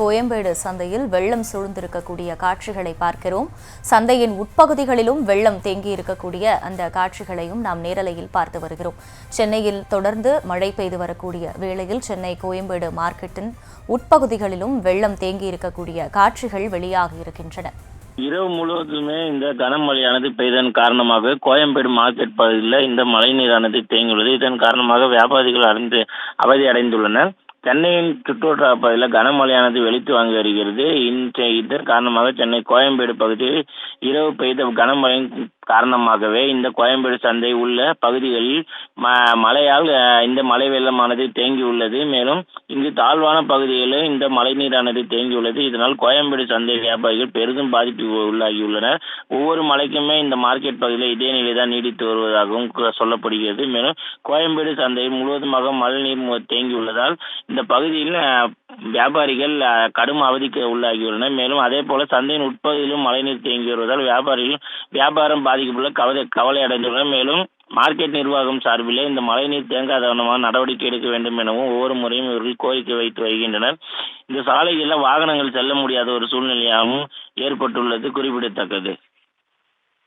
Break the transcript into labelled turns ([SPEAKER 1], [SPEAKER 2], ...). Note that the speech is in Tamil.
[SPEAKER 1] கோயம்பேடு சந்தையில் வெள்ளம் சூழ்ந்திருக்கக்கூடிய காட்சிகளை பார்க்கிறோம். சந்தையின் உட்பகுதிகளிலும் வெள்ளம் தேங்கி இருக்கக்கூடிய அந்த காட்சிகளையும் நாம் நேரலையில் பார்த்து வருகிறோம். சென்னையில் தொடர்ந்து மழை பெய்து வரக்கூடிய வேளையில் சென்னை கோயம்பேடு மார்க்கெட்டின் உட்பகுதிகளிலும் வெள்ளம் தேங்கி இருக்கக்கூடிய காட்சிகள் வெளியாகி இருக்கின்றன.
[SPEAKER 2] இரவு முழுவதுமே இந்த கனமழையானது பெய்ததன் காரணமாக கோயம்பேடு மார்க்கெட் பகுதியில் இந்த மழை நீரானது தேங்கியுள்ளது. இதன் காரணமாக வியாபாரிகள் அவதி அடைந்துள்ளனர். சென்னையின் சுற்றுவட்டார பகுதியில் கனமழையானது வெளுத்து வாங்கி வருகிறது. இதன் காரணமாக சென்னை கோயம்பேடு பகுதியில் இரவு பெய்த கனமழையின் காரணமாகவே இந்த கோயம்பேடு சந்தை உள்ள பகுதிகளில் மழையால் இந்த மழை வெள்ளமானது தேங்கியுள்ளது. மேலும் இங்கு தாழ்வான பகுதிகளில் இந்த மழை நீரானது தேங்கியுள்ளது. இதனால் கோயம்பேடு சந்தை வியாபாரிகள் பெரிதும் பாதிப்பு உள்ளாகியுள்ளனர். ஒவ்வொரு மழைக்குமே இந்த மார்க்கெட் பகுதியில் இதே நிலைதான் நீடித்து வருவதாகவும் சொல்லப்படுகிறது. மேலும் கோயம்பேடு சந்தையில் முழுவதுமாக மழை நீர் தேங்கியுள்ளதால் இந்த பகுதியில் வியாபாரிகள் கடும் அவதிக்கு உள்ளாகியுள்ளனர். மேலும் அதே போல சந்தையின் உட்பகுதியிலும் மழைநீர் தேங்கி வருவதால் வியாபாரம் பாதிக்கப்பட்டுள்ள கவலை அடைந்துள்ளனர். மேலும் மார்க்கெட் நிர்வாகம் சார்பிலே இந்த மழைநீர் தேங்காத நடவடிக்கை எடுக்க வேண்டும் எனவும் ஒவ்வொரு முறையும் இவர்கள் கோரிக்கை வைத்து வருகின்றனர். இந்த சாலைகளில் வாகனங்கள் செல்ல முடியாத ஒரு சூழ்நிலையாகவும் ஏற்பட்டுள்ளது குறிப்பிடத்தக்கது.